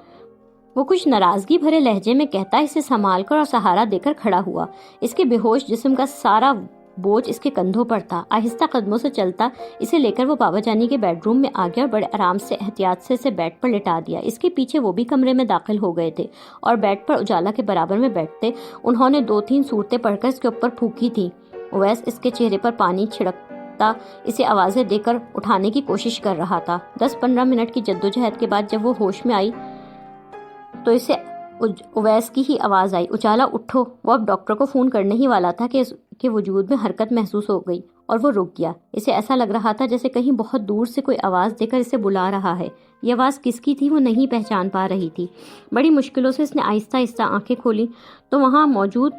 وہ کچھ ناراضگی بھرے لہجے میں کہتا اسے سنبھال کر اور سہارا دے کر کھڑا ہوا۔ اس کے بے ہوش جسم کا سارا بوجھ اس کے کندھوں پر تھا۔ آہستہ قدموں سے چلتا اسے لے کر وہ بابا جانی کے بیڈ روم میں آ گیا اور بڑے آرام سے احتیاط سے اسے بیڈ پر لٹا دیا۔ اس کے پیچھے وہ بھی کمرے میں داخل ہو گئے تھے اور بیڈ پر اجالا کے برابر میں بیٹھتے انہوں نے 2-3 صورتیں پڑھ کر اس کے اوپر پھونکی تھی۔ اویس اس کے چہرے پر پانی چھڑکتا اسے آوازیں دے کر اٹھانے کی کوشش کر رہا تھا۔ 10-15 منٹ کی جدوجہد کے بعد جب وہ ہوش میں آئی تو اسے اویس کی ہی آواز آئی، اجالا اٹھو۔ وہ اب ڈاکٹر کو فون کرنے ہی والا تھا کہ اس کے وجود میں حرکت محسوس ہو گئی اور وہ رک گیا۔ اسے ایسا لگ رہا تھا جیسے کہیں بہت دور سے کوئی آواز دے کر اسے بلا رہا ہے۔ یہ آواز کس کی تھی وہ نہیں پہچان پا رہی تھی۔ بڑی مشکلوں سے اس نے آہستہ آہستہ آنکھیں کھولی تو وہاں موجود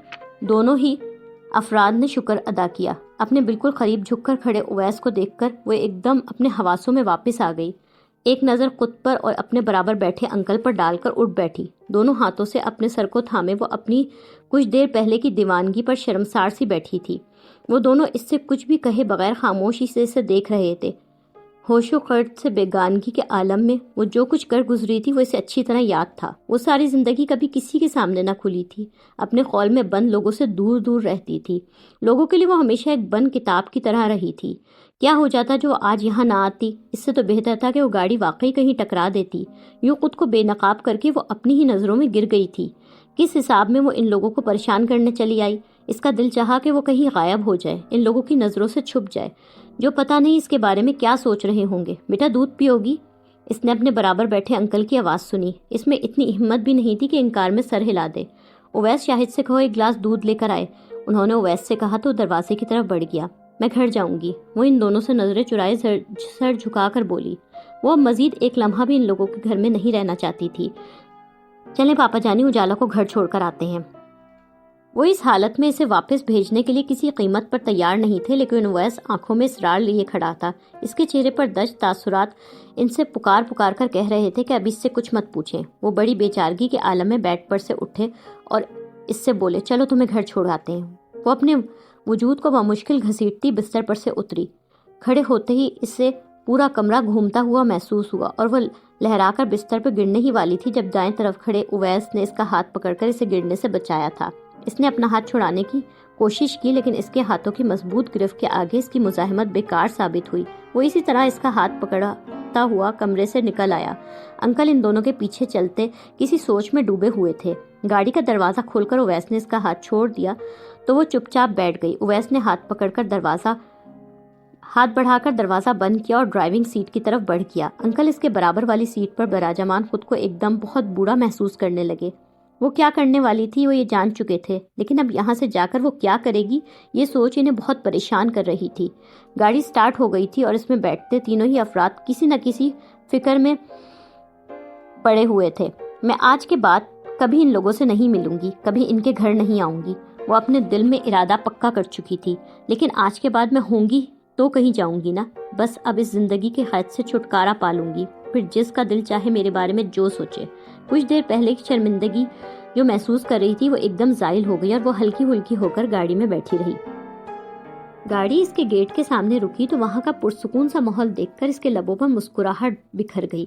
دونوں ہی افراد نے شکر ادا کیا۔ اپنے بالکل قریب جھک کر کھڑے اویس کو دیکھ کر وہ ایک دم اپنے حواسوں میں واپس آ گئی۔ ایک نظر خود پر اور اپنے برابر بیٹھے انکل پر ڈال کر اٹھ بیٹھی۔ دونوں ہاتھوں سے اپنے سر کو تھامے وہ اپنی کچھ دیر پہلے کی دیوانگی پر شرمسار سی بیٹھی تھی۔ وہ دونوں اس سے کچھ بھی کہے بغیر خاموشی سے اسے دیکھ رہے تھے۔ ہوش و خرد سے بیگانگی کے عالم میں وہ جو کچھ کر گزری تھی وہ اسے اچھی طرح یاد تھا۔ وہ ساری زندگی کبھی کسی کے سامنے نہ کھلی تھی، اپنے خول میں بند لوگوں سے دور دور رہتی تھی۔ لوگوں کے لیے وہ ہمیشہ ایک بند کتاب کی طرح رہی تھی۔ کیا ہو جاتا جو وہ آج یہاں نہ آتی؟ اس سے تو بہتر تھا کہ وہ گاڑی واقعی کہیں ٹکرا دیتی۔ یوں خود کو بے نقاب کر کے وہ اپنی ہی نظروں میں گر گئی تھی۔ کس حساب میں وہ ان لوگوں کو پریشان کرنے چلی آئی؟ اس کا دل چاہا کہ وہ کہیں غائب ہو جائے، ان لوگوں کی نظروں سے چھپ جائے جو پتہ نہیں اس کے بارے میں کیا سوچ رہے ہوں گے۔ بیٹا دودھ پیو گی؟ اس نے اپنے برابر بیٹھے انکل کی آواز سنی۔ اس میں اتنی ہمت بھی نہیں تھی کہ انکار میں سر ہلا دے۔ اویس شاہد سے کہو ایک گلاس دودھ لے کر آئے، انہوں نے اویس سے کہا تو دروازے کی طرف بڑھ گیا۔ میں گھر جاؤں گی، وہ ان دونوں سے نظریں چرائے سر جھکا کر بولی۔ وہ اب مزید ایک لمحہ بھی ان لوگوں کے گھر میں نہیں رہنا چاہتی تھی۔ چلیں پاپا جانی اجالا کو گھر چھوڑ کر آتے ہیں۔ وہ اس حالت میں اسے واپس بھیجنے کے لیے کسی قیمت پر تیار نہیں تھے، لیکن اویس آنکھوں میں اصرار لیے کھڑا تھا۔ اس کے چہرے پر دشت تاثرات ان سے پکار پکار کر کہہ رہے تھے کہ اب اس سے کچھ مت پوچھیں۔ وہ بڑی بے چارگی کے عالم میں بیڈ پر سے اٹھے اور اس سے بولے، چلو تمہیں گھر چھوڑ آتے ہیں۔ وہ اپنے وجود کو بمشکل گھسیٹتی بستر پر سے اتری۔ کھڑے ہوتے ہی اسے پورا کمرہ گھومتا ہوا محسوس ہوا اور وہ لہرا کر بستر پر گرنے ہی والی تھی جب دائیں طرف کھڑے اویس نے اس کا ہاتھ پکڑ کر اسے گرنے سے بچایا تھا۔ اس نے اپنا ہاتھ چھڑانے کی کوشش کی، لیکن اس کے ہاتھوں کی مضبوط گرفت کے آگے اس کی مزاحمت بیکار ثابت ہوئی۔ وہ اسی طرح اس کا ہاتھ پکڑتا ہوا کمرے سے نکل آیا۔ انکل ان دونوں کے پیچھے چلتے کسی سوچ میں ڈوبے ہوئے تھے۔ گاڑی کا دروازہ کھول کر اویس نے اس کا ہاتھ چھوڑ دیا تو وہ چپ چاپ بیٹھ گئی۔ اویس نے ہاتھ بڑھا کر دروازہ بند کیا اور ڈرائیونگ سیٹ کی طرف بڑھ گیا۔ انکل اس کے برابر والی سیٹ پر براجمان خود کو ایک دم بہت بوڑھا محسوس کرنے لگے۔ وہ کیا کرنے والی تھی وہ یہ جان چکے تھے، لیکن اب یہاں سے جا کر وہ کیا کرے گی یہ سوچ انہیں بہت پریشان کر رہی تھی۔ گاڑی سٹارٹ ہو گئی تھی اور اس میں بیٹھتے تینوں ہی افراد کسی نہ کسی فکر میں پڑے ہوئے تھے۔ میں آج کے بعد کبھی ان لوگوں سے نہیں ملوں گی، کبھی ان کے گھر نہیں آؤں گی۔ وہ اپنے دل میں ارادہ پکا کر چکی تھی، لیکن آج کے بعد میں ہوں گی تو کہیں جاؤں گی نا۔ بس اب اس زندگی کے قید سے چھٹکارا پالوں گی، پھر جس کا دل چاہے میرے بارے میں جو سوچے۔ کچھ دیر پہلے کی شرمندگی جو محسوس کر رہی تھی وہ ایک دم زائل ہو گئی اور وہ ہلکی ہلکی ہو کر گاڑی میں بیٹھی رہی۔ گاڑی اس کے گیٹ کے سامنے رکی تو وہاں کا پرسکون سا ماحول دیکھ کر اس کے لبوں پر مسکراہٹ بکھر گئی۔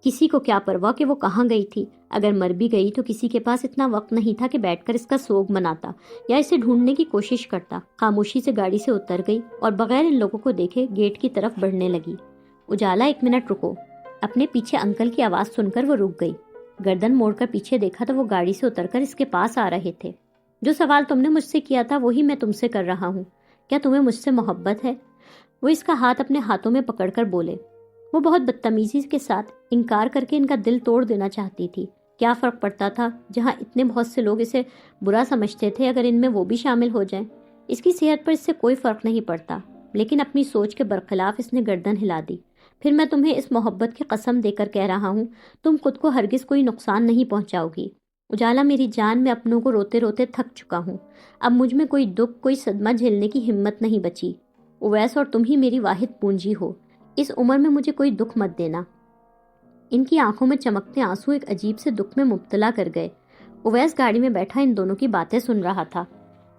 کسی کو کیا پرواہ کہ وہ کہاں گئی تھی؟ اگر مر بھی گئی تو کسی کے پاس اتنا وقت نہیں تھا کہ بیٹھ کر اس کا سوگ مناتا یا اسے ڈھونڈنے کی کوشش کرتا۔ خاموشی سے گاڑی سے اتر گئی اور بغیر ان لوگوں کو دیکھے گیٹ کی طرف بڑھنے لگی۔ اجالا، ایک منٹ رکو۔ اپنے پیچھے انکل کی آواز سن کر وہ رک گئی۔ گردن موڑ کر پیچھے دیکھا تو وہ گاڑی سے اتر کر اس کے پاس آ رہے تھے۔ جو سوال تم نے مجھ سے کیا تھا وہی میں تم سے کر رہا ہوں، کیا تمہیں مجھ سے محبت ہے؟ وہ اس کا ہاتھ اپنے ہاتھوں میں پکڑ کر بولے۔ وہ بہت بدتمیزی کے ساتھ انکار کر کے ان کا دل توڑ دینا چاہتی تھی۔ کیا فرق پڑتا تھا؟ جہاں اتنے بہت سے لوگ اسے برا سمجھتے تھے، اگر ان میں وہ بھی شامل ہو جائیں۔ اس کی صحت پر اس سے کوئی فرق نہیں پڑتا، لیکن اپنی سوچ کے برخلاف اس نے گردن ہلا دی۔ پھر میں تمہیں اس محبت کی قسم دے کر کہہ رہا ہوں، تم خود کو ہرگز کوئی نقصان نہیں پہنچاؤ گی۔ اجالا میری جان، میں اپنوں کو روتے روتے تھک چکا ہوں۔ اب مجھ میں کوئی دکھ، کوئی صدمہ جھیلنے کی ہمت نہیں بچی۔ اویس، اور تم ہی میری واحد پونجی ہو۔ اس عمر میں مجھے کوئی دکھ مت دینا۔ ان کی آنکھوں میں چمکتے آنسو ایک عجیب سے دکھ میں مبتلا کر گئے۔ اویس گاڑی میں بیٹھا ان دونوں کی باتیں سن رہا تھا۔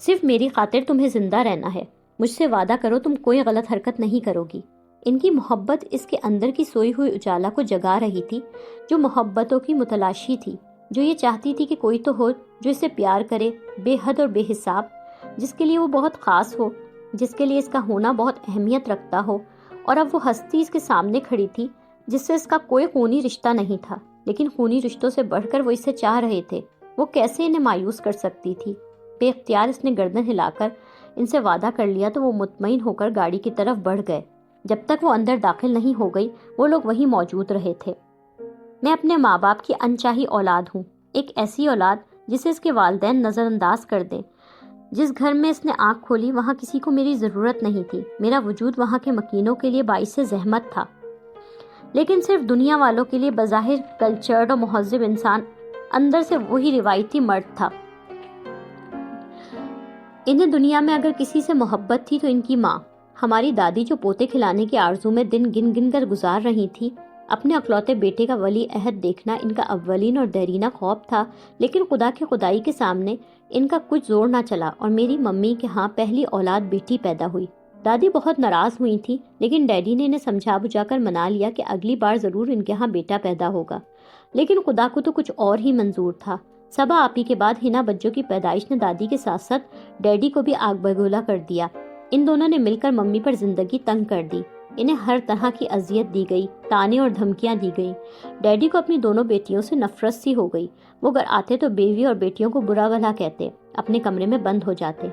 صرف میری خاطر تمہیں زندہ رہنا ہے، مجھ سے وعدہ کرو تم کوئی غلط حرکت نہیں کرو گی۔ ان کی محبت اس کے اندر کی سوئی ہوئی اجالا کو جگا رہی تھی، جو محبتوں کی متلاشی تھی، جو یہ چاہتی تھی کہ کوئی تو ہو جو اسے پیار کرے، بے حد اور بے حساب، جس کے لیے وہ بہت خاص ہو، جس کے لیے اس کا ہونا بہت اہمیت رکھتا ہو۔ اور اب وہ ہستی اس کے سامنے کھڑی تھی جس سے اس کا کوئی خونی رشتہ نہیں تھا، لیکن خونی رشتوں سے بڑھ کر وہ اسے چاہ رہے تھے۔ وہ کیسے انہیں مایوس کر سکتی تھی؟ بے اختیار اس نے گردن ہلا کر ان سے وعدہ کر لیا تو وہ مطمئن ہو کر گاڑی کی طرف بڑھ گئے۔ جب تک وہ اندر داخل نہیں ہو گئی وہ لوگ وہیں موجود رہے تھے۔ میں اپنے ماں باپ کی انچاہی اولاد ہوں، ایک ایسی اولاد جسے اس کے والدین نظر انداز کر دیں۔ جس گھر میں اس نے آنکھ کھولی وہاں کسی کو میری ضرورت نہیں تھی، میرا وجود وہاں کے مکینوں کے لیے باعث زحمت تھا، لیکن صرف دنیا والوں کے لیے بظاہر کلچرڈ اور مہذب انسان اندر سے وہی روایتی مرد تھا۔ انہیں دنیا میں اگر کسی سے محبت تھی تو ان کی ماں، ہماری دادی، جو پوتے کھلانے کے آرزو میں دن گن گن کر گزار رہی تھی۔ اپنے اکلوتے بیٹے کا ولی عہد دیکھنا ان کا اولین اور دیرینہ خواب تھا، لیکن خدا کی خدائی کے سامنے ان کا کچھ زور نہ چلا اور میری ممی کے ہاں پہلی اولاد بیٹی پیدا ہوئی۔ دادی بہت ناراض ہوئی تھی، لیکن ڈیڈی نے انہیں سمجھا بجھا کر منا لیا کہ اگلی بار ضرور ان کے ہاں بیٹا پیدا ہوگا، لیکن خدا کو تو کچھ اور ہی منظور تھا۔ صبا آپی کے بعد ہنا بچوں کی پیدائش نے دادی کے ساتھ ساتھ ڈیڈی کو بھی آگ بگولا کر دیا۔ ان دونوں نے مل کر ممی پر زندگی تنگ کر دی، انہیں ہر طرح کی اذیت دی گئی، تانے اور دھمکیاں دی گئی۔ ڈیڈی کو اپنی دونوں بیٹیوں سے نفرت سی ہو گئی، وہ گھر آتے تو بیوی اور بیٹیوں کو برا بھلا کہتے، اپنے کمرے میں بند ہو جاتے۔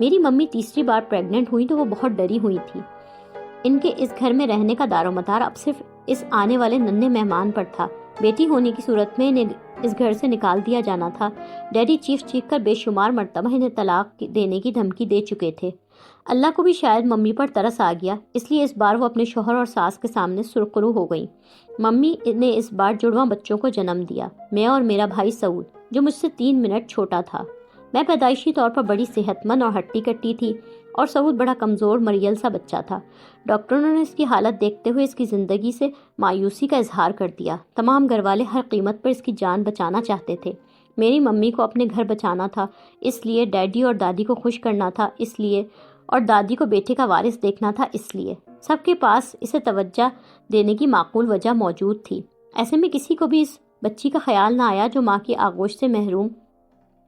میری ممی تیسری بار پریگننٹ ہوئی تو وہ بہت ڈری ہوئی تھی۔ ان کے اس گھر میں رہنے کا دار و مدار اب صرف اس آنے والے ننھے مہمان پر تھا۔ بیٹی ہونے کی صورت میں انہیں اس گھر سے نکال دیا جانا تھا۔ ڈیڈی چیخ چیخ کر بے شمار مرتبہ انہیں طلاق دینے کی دھمکی دے چکے تھے۔ اللہ کو بھی شاید ممی پر ترس آ گیا، اس لیے اس بار وہ اپنے شوہر اور ساس کے سامنے سرخرو ہو گئی۔ ممی نے اس بار جڑواں بچوں کو جنم دیا، میں اور میرا بھائی سعود، جو مجھ سے 3 منٹ چھوٹا تھا۔ میں پیدائشی طور پر بڑی صحت مند اور ہٹی کٹی تھی اور سعود بڑا کمزور مریل سا بچہ تھا۔ ڈاکٹروں نے اس کی حالت دیکھتے ہوئے اس کی زندگی سے مایوسی کا اظہار کر دیا۔ تمام گھر والے ہر قیمت پر اس کی جان بچانا چاہتے تھے۔ میری ممی کو اپنے گھر بچانا تھا، اس لیے ڈیڈی اور دادی کو خوش کرنا تھا، اس لیے، اور دادی کو بیٹے کا وارث دیکھنا تھا، اس لیے سب کے پاس اسے توجہ دینے کی معقول وجہ موجود تھی۔ ایسے میں کسی کو بھی اس بچی کا خیال نہ آیا جو ماں کی آغوش سے محروم،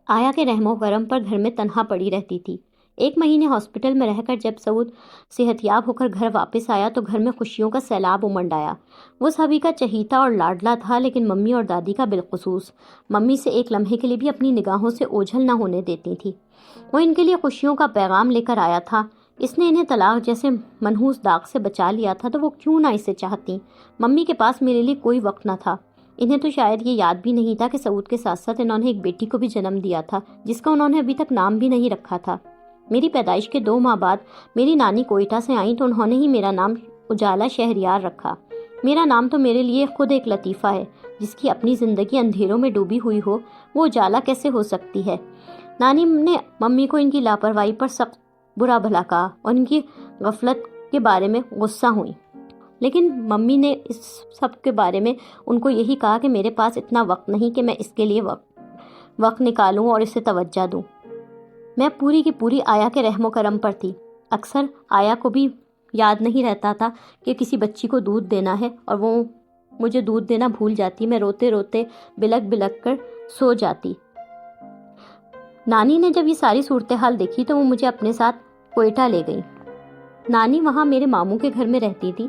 آیا کے رحم و کرم پر گھر میں تنہا پڑی رہتی تھی۔ 1 مہینے ہاسپٹل میں رہ کر جب سعود صحت یاب ہو کر گھر واپس آیا تو گھر میں خوشیوں کا سیلاب امنڈ آیا۔ وہ سبھی کا چہیتا اور لاڈلا تھا، لیکن ممی اور دادی کا بالخصوص۔ ممی سے ایک لمحے کے لیے بھی اپنی نگاہوں سے اوجھل نہ ہونے دیتی تھی۔ وہ ان کے لیے خوشیوں کا پیغام لے کر آیا تھا۔ اس نے انہیں طلاق جیسے منحوس داغ سے بچا لیا تھا تو وہ کیوں نہ اسے چاہتی۔ ممی کے پاس میرے لیے کوئی وقت نہ تھا۔ انہیں تو شاید یہ یاد بھی نہیں تھا کہ سعود کے ساتھ ساتھ انہوں نے ایک بیٹی کو بھی جنم دیا تھا جس کا انہوں نے ابھی تک نام بھی نہیں رکھا تھا۔ میری پیدائش کے 2 ماہ بعد میری نانی کوئٹہ سے آئیں تو انہوں نے ہی میرا نام اجالا شہریار رکھا۔ میرا نام تو میرے لیے خود ایک لطیفہ ہے۔ جس کی اپنی زندگی اندھیروں میں ڈوبی ہوئی ہو وہ اجالا کیسے ہو سکتی ہے؟ نانی نے ممی کو ان کی لاپرواہی پر سخت برا بھلا کہا اور ان کی غفلت کے بارے میں غصہ ہوئی، لیکن ممی نے اس سب کے بارے میں ان کو یہی کہا کہ میرے پاس اتنا وقت نہیں کہ میں اس کے لیے وقت نکالوں اور اسے توجہ دوں۔ میں پوری کی پوری آیا کے رحم و کرم پر تھی۔ اکثر آیا کو بھی یاد نہیں رہتا تھا کہ کسی بچی کو دودھ دینا ہے اور وہ مجھے دودھ دینا بھول جاتی۔ میں روتے روتے بلک بلک کر سو جاتی۔ نانی نے جب یہ ساری صورتحال دیکھی تو وہ مجھے اپنے ساتھ کوئٹہ لے گئی۔ نانی وہاں میرے ماموں کے گھر میں رہتی تھی۔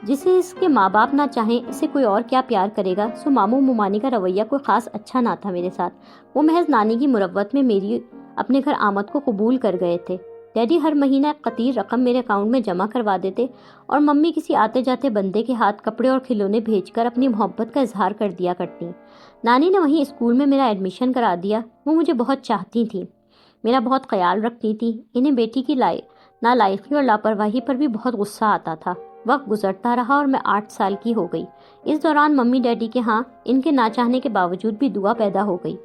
جسے اس کے ماں باپ نہ چاہیں اسے کوئی اور کیا پیار کرے گا، سو ماموں ممانی کا رویہ کوئی خاص اچھا نہ تھا میرے ساتھ۔ وہ محض نانی کی مروت میں میری اپنے گھر آمد کو قبول کر گئے تھے۔ ڈیڈی ہر مہینہ ایک قطیر رقم میرے اکاؤنٹ میں جمع کروا دیتے اور ممی کسی آتے جاتے بندے کے ہاتھ کپڑے اور کھلونے بھیج کر اپنی محبت کا اظہار کر دیا کرتی۔ نانی نے وہیں اسکول میں میرا ایڈمیشن کرا دیا۔ وہ مجھے بہت چاہتی تھیں، میرا بہت خیال رکھتی تھیں۔ انہیں بیٹی کی نالائقی اور لاپرواہی پر بھی بہت غصہ آتا تھا۔ وقت گزرتا رہا اور میں 8 سال کی ہو گئی۔ اس دوران ممی ڈیڈی کے ہاں ان کے نہ چاہنے کے باوجود بھی دعا پیدا ہو گئی۔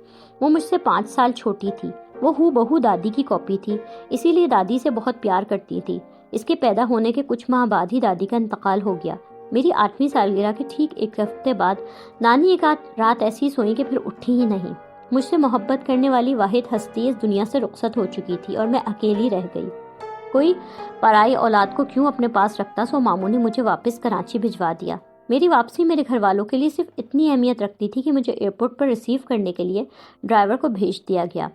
وہ مجھ سے 5 سال چھوٹی تھی۔ وہ ہو بہو دادی کی کاپی تھی، اسی لیے دادی سے بہت پیار کرتی تھی۔ اس کے پیدا ہونے کے کچھ ماہ بعد ہی دادی کا انتقال ہو گیا۔ میری 8ویں سالگرہ کے ٹھیک 1 ہفتے بعد نانی ایک رات ایسی سوئی کہ پھر اٹھی ہی نہیں۔ مجھ سے محبت کرنے والی واحد ہستی اس دنیا سے رخصت ہو چکی تھی اور میں اکیلی رہ گئی۔ کوئی پرائی اولاد کو کیوں اپنے پاس رکھتا، سو ماموں نے مجھے واپس کراچی بھجوا دیا۔ میری واپسی میرے گھر والوں کے لیے صرف اتنی اہمیت رکھتی تھی کہ مجھے ایئرپورٹ پر ریسیو کرنے کے لیے ڈرائیور کو بھیج دیا گیا۔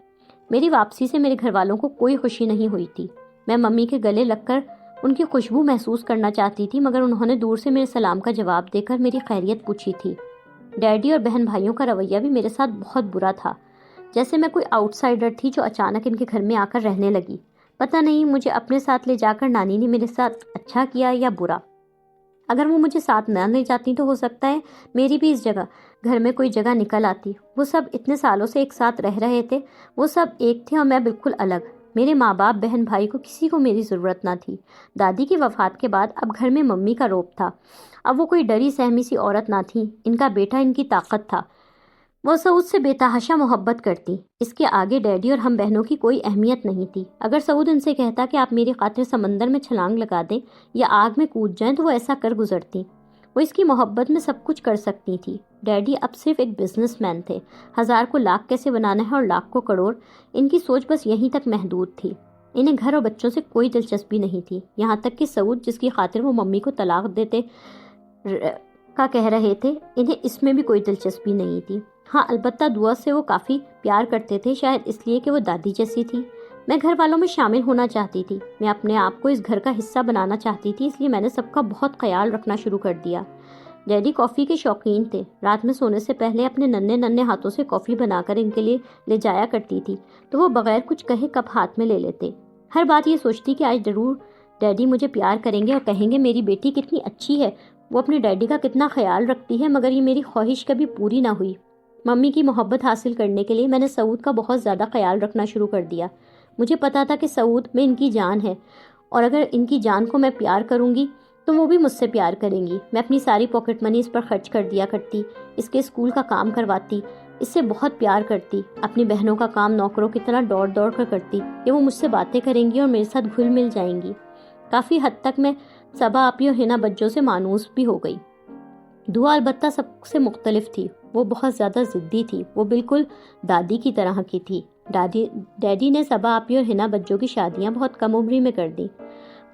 میری واپسی سے میرے گھر والوں کو کوئی خوشی نہیں ہوئی تھی۔ میں ممی کے گلے لگ کر ان کی خوشبو محسوس کرنا چاہتی تھی، مگر انہوں نے دور سے میرے سلام کا جواب دے کر میری خیریت پوچھی تھی۔ ڈیڈی اور بہن بھائیوں کا رویہ بھی میرے ساتھ بہت برا تھا، جیسے میں کوئی آؤٹ سائڈر تھی جو اچانک ان کے گھر میں آ کر رہنے لگی۔ پتہ نہیں مجھے اپنے ساتھ لے جا کر نانی نے میرے ساتھ اچھا کیا یا برا۔ اگر وہ مجھے ساتھ نہ لے جاتی تو ہو سکتا ہے میری بھی اس جگہ گھر میں کوئی جگہ نکل آتی۔ وہ سب اتنے سالوں سے ایک ساتھ رہ رہے تھے، وہ سب ایک تھے اور میں بالکل الگ۔ میرے ماں باپ، بہن بھائی کو کسی کو میری ضرورت نہ تھی۔ دادی کی وفات کے بعد اب گھر میں ممی کا روب تھا۔ اب وہ کوئی ڈری سہمی سی عورت نہ تھی، ان کا بیٹا ان کی طاقت تھا۔ وہ سعود سے بے تحاشا محبت کرتی۔ اس کے آگے ڈیڈی اور ہم بہنوں کی کوئی اہمیت نہیں تھی۔ اگر سعود ان سے کہتا کہ آپ میری خاطر سمندر میں چھلانگ لگا دیں یا آگ میں کود جائیں تو وہ ایسا کر گزرتی۔ وہ اس کی محبت میں سب کچھ کر سکتی تھی۔ ڈیڈی اب صرف ایک بزنس مین تھے۔ 1000 کو لاکھ کیسے بنانا ہے اور لاکھ کو کروڑ، ان کی سوچ بس یہیں تک محدود تھی۔ انہیں گھر اور بچوں سے کوئی دلچسپی نہیں تھی، یہاں تک کہ سعود جس کی خاطر وہ ممی کو طلاق دیتے کا کہہ رہے تھے، انہیں اس میں بھی کوئی دلچسپی نہیں تھی۔ ہاں البتہ دعا سے وہ کافی پیار کرتے تھے، شاید اس لیے کہ وہ دادی جیسی تھی۔ میں گھر والوں میں شامل ہونا چاہتی تھی، میں اپنے آپ کو اس گھر کا حصہ بنانا چاہتی تھی، اس لیے میں نے سب کا بہت خیال رکھنا شروع کر دیا۔ ڈیڈی کافی کے شوقین تھے۔ رات میں سونے سے پہلے اپنے ننھے ننھے ہاتھوں سے کافی بنا کر ان کے لیے لے جایا کرتی تھی تو وہ بغیر کچھ کہے کپ ہاتھ میں لے لیتے۔ ہر بات یہ سوچتی کہ آج ضرور ڈیڈی مجھے پیار کریں گے اور کہیں گے میری بیٹی کتنی اچھی ہے، وہ اپنے ڈیڈی کا کتنا خیال رکھتی ہے، مگر یہ میری خواہش کبھی پوری نہ ہوئی۔ ممی کی محبت حاصل کرنے کے لیے میں نے سعود کا بہت زیادہ خیال رکھنا شروع کر دیا۔ مجھے پتا تھا کہ سعود میں ان کی جان ہے اور اگر ان کی جان کو میں پیار کروں گی تو وہ بھی مجھ سے پیار کریں گی۔ میں اپنی ساری پاکٹ منی اس پر خرچ کر دیا کرتی، اس کے اسکول کا کام کرواتی، اس سے بہت پیار کرتی، اپنی بہنوں کا کام نوکروں کی طرح دوڑ دوڑ کر کرتی کہ وہ مجھ سے باتیں کریں گی اور میرے ساتھ گھل مل جائیں گی۔ کافی حد تک میں صبا آپی اور ہنا بچوں سے مانوس بھی ہو گئی۔ دعا البتہ سب سے مختلف تھی، وہ بہت زیادہ ضدی تھی، وہ بالکل دادی کی طرح کی تھی۔ ڈیڈی نے صبا آپی اور ہنا بچوں کی شادیاں بہت کم عمری میں کر دی۔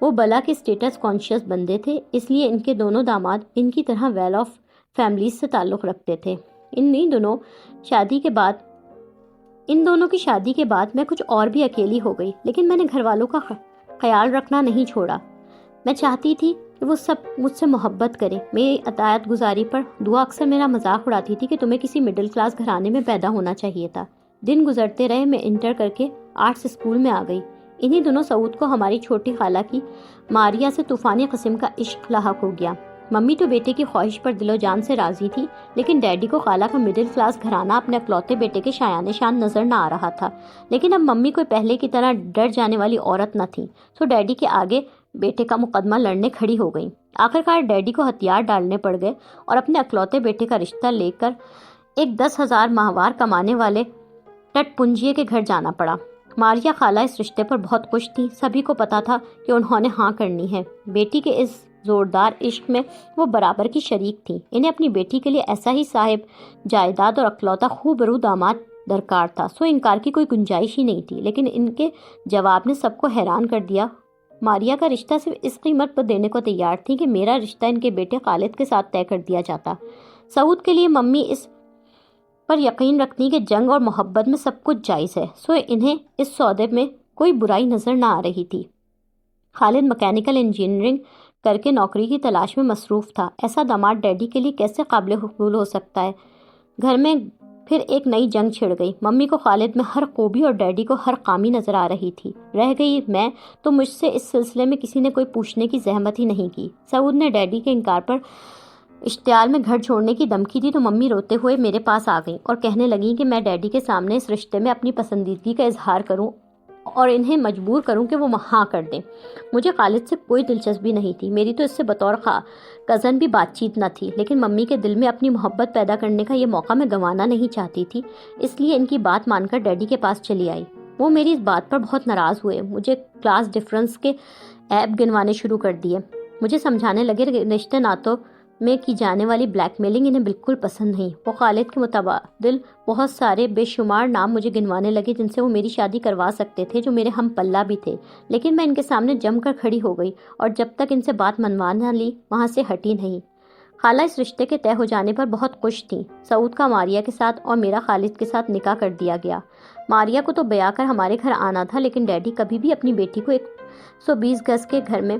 وہ بلا کے اسٹیٹس کانشیس بندے تھے، اس لیے ان کے دونوں داماد ان کی طرح ویل آف فیملیز سے تعلق رکھتے تھے۔ ان دونوں کی شادی کے بعد میں کچھ اور بھی اکیلی ہو گئی، لیکن میں نے گھر والوں کا خیال رکھنا نہیں چھوڑا۔ میں چاہتی تھی کہ وہ سب مجھ سے محبت کریں۔ میری عطایت گزاری پر دعا اکثر میرا مذاق اڑاتی تھی کہ تمہیں کسی مڈل کلاس گھرانے میں پیدا ہونا چاہیے تھا۔ دن گزرتے رہے، میں انٹر کر کے آرٹس اسکول میں آ گئی۔ انہی دنوں سعود کو ہماری چھوٹی خالہ کی ماریا سے طوفانی قسم کا عشق لاحق ہو گیا۔ ممی تو بیٹے کی خواہش پر دل و جان سے راضی تھی، لیکن ڈیڈی کو خالہ کا مڈل کلاس گھرانہ اپنے اکلوتے بیٹے کے شایان شان نظر نہ آ رہا تھا۔ لیکن اب ممی کوئی پہلے کی طرح ڈر جانے والی عورت نہ تھی، تو ڈیڈی کے آگے بیٹے کا مقدمہ لڑنے کھڑی ہو گئیں۔ آخرکار ڈیڈی کو ہتھیار ڈالنے پڑ گئے اور اپنے اکلوتے بیٹے کا رشتہ لے کر ایک 10,000 ماہوار کمانے والے ٹٹ پنجیے کے گھر جانا پڑا۔ ماریا خالہ اس رشتے پر بہت خوش تھی، سبھی کو پتا تھا کہ انہوں نے ہاں کرنی ہے۔ بیٹی کے اس زوردار عشق میں وہ برابر کی شریک تھی۔ انہیں اپنی بیٹی کے لیے ایسا ہی صاحب جائیداد اور اکلوتا خوبرو داماد درکار تھا، سو انکار کی کوئی گنجائش ہی نہیں تھی۔ لیکن ان کے جواب نے سب کو حیران کر دیا۔ ماریا کا رشتہ صرف اس قیمت پر دینے کو تیار تھی کہ میرا رشتہ ان کے بیٹے خالد کے ساتھ طے کر دیا جاتا۔ سعود کے لیے ممی اس پر یقین رکھتی کہ جنگ اور محبت میں سب کچھ جائز ہے، سو انہیں اس سودے میں کوئی برائی نظر نہ آ رہی تھی۔ خالد مکینیکل انجینئرنگ کر کے نوکری کی تلاش میں مصروف تھا۔ ایسا داماد ڈیڈی کے لیے کیسے قابل قبول ہو سکتا ہے؟ گھر میں پھر ایک نئی جنگ چھڑ گئی۔ ممی کو خالد میں ہر خوبی اور ڈیڈی کو ہر خامی نظر آ رہی تھی۔ رہ گئی میں تو مجھ سے اس سلسلے میں کسی نے کوئی پوچھنے کی زحمت ہی نہیں کی۔ سعود نے ڈیڈی کے انکار پر اشتعال میں گھر چھوڑنے کی دھمکی دی تو ممی روتے ہوئے میرے پاس آ گئیں اور کہنے لگیں کہ میں ڈیڈی کے سامنے اس رشتے میں اپنی پسندیدگی کا اظہار کروں اور انہیں مجبور کروں کہ وہ ہاں کر دیں۔ مجھے خالد سے کوئی دلچسپی نہیں تھی، میری تو اس سے بطور کزن بھی بات چیت نہ تھی، لیکن ممی کے دل میں اپنی محبت پیدا کرنے کا یہ موقع میں گنوانا نہیں چاہتی تھی، اس لیے ان کی بات مان کر ڈیڈی کے پاس چلی آئی۔ وہ میری اس بات پر بہت ناراض ہوئے، مجھے کلاس ڈفرنس کے عیب گنوانے شروع کر دیے۔ مجھے سمجھانے لگے کہ رشتے ناتوں میں کی جانے والی بلیک میلنگ انہیں بالکل پسند نہیں۔ وہ خالد کے متبادل بہت سارے بے شمار نام مجھے گنوانے لگے جن سے وہ میری شادی کروا سکتے تھے، جو میرے ہم پلہ بھی تھے، لیکن میں ان کے سامنے جم کر کھڑی ہو گئی اور جب تک ان سے بات منوا نہ لی وہاں سے ہٹی نہیں۔ خالہ اس رشتے کے طے ہو جانے پر بہت خوش تھیں۔ سعود کا ماریا کے ساتھ اور میرا خالد کے ساتھ نکاح کر دیا گیا۔ ماریا کو تو بیاہ کر ہمارے گھر آنا تھا، لیکن ڈیڈی کبھی بھی اپنی بیٹی کو 120 گز کے گھر میں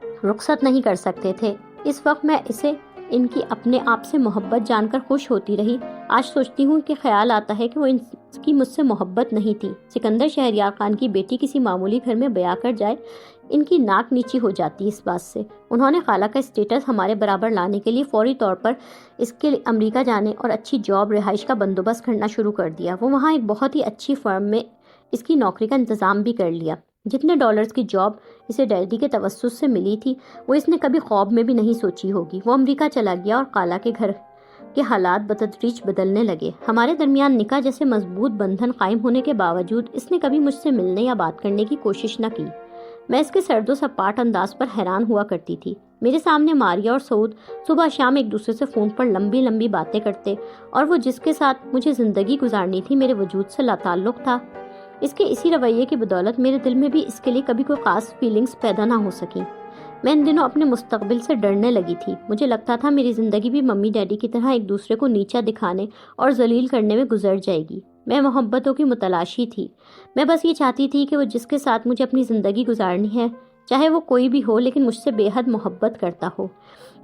رخصت نہیں کر سکتے تھے۔ اس وقت میں اسے ان کی اپنے آپ سے محبت جان کر خوش ہوتی رہی۔ آج سوچتی ہوں کہ خیال آتا ہے کہ وہ ان کی مجھ سے محبت نہیں تھی۔ سکندر شہریار خان کی بیٹی کسی معمولی گھر میں بیاہ کر جائے، ان کی ناک نیچی ہو جاتی اس بات سے۔ انہوں نے خالہ کا اسٹیٹس ہمارے برابر لانے کے لیے فوری طور پر اس کے امریکہ جانے اور اچھی جاب رہائش کا بندوبست کرنا شروع کر دیا۔ وہ وہاں ایک بہت ہی اچھی فرم میں اس کی نوکری کا انتظام بھی کر لیا۔ جتنے ڈالرز کی جاب اسے ڈیڈی کے توسط سے ملی تھی وہ اس نے کبھی خواب میں بھی نہیں سوچی ہوگی۔ وہ امریکہ چلا گیا اور خالہ کے گھر کے حالات بتدریج بدلنے لگے۔ ہمارے درمیان نکاح جیسے مضبوط بندھن قائم ہونے کے باوجود اس نے کبھی مجھ سے ملنے یا بات کرنے کی کوشش نہ کی۔ میں اس کے سرد و سپاٹ انداز پر حیران ہوا کرتی تھی۔ میرے سامنے ماریا اور سعود صبح شام ایک دوسرے سے فون پر لمبی لمبی باتیں کرتے اور وہ جس کے ساتھ مجھے زندگی گزارنی تھی میرے وجود سے لاتعلق تھا۔ اس کے اسی رویے کی بدولت میرے دل میں بھی اس کے لیے کبھی کوئی خاص فیلنگز پیدا نہ ہو سکیں۔ میں ان دنوں اپنے مستقبل سے ڈرنے لگی تھی۔ مجھے لگتا تھا میری زندگی بھی ممی ڈیڈی کی طرح ایک دوسرے کو نیچا دکھانے اور ذلیل کرنے میں گزر جائے گی۔ میں محبتوں کی متلاشی تھی۔ میں بس یہ چاہتی تھی کہ وہ جس کے ساتھ مجھے اپنی زندگی گزارنی ہے، چاہے وہ کوئی بھی ہو لیکن مجھ سے بے حد محبت کرتا ہو،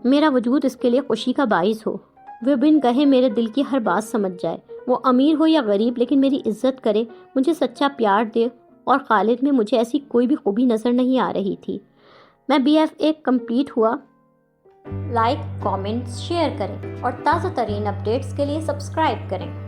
میرا وجود اس کے لیے خوشی کا باعث ہو، وہ بن کہے میرے دل کی ہر بات سمجھ جائے، وہ امیر ہو یا غریب لیکن میری عزت کرے، مجھے سچا پیار دے۔ اور خالد میں مجھے ایسی کوئی بھی خوبی نظر نہیں آ رہی تھی۔ میں BFA کمپلیٹ ہوا۔ لائک، کامنٹس، شیئر کریں اور تازہ ترین اپڈیٹس کے لیے سبسکرائب کریں۔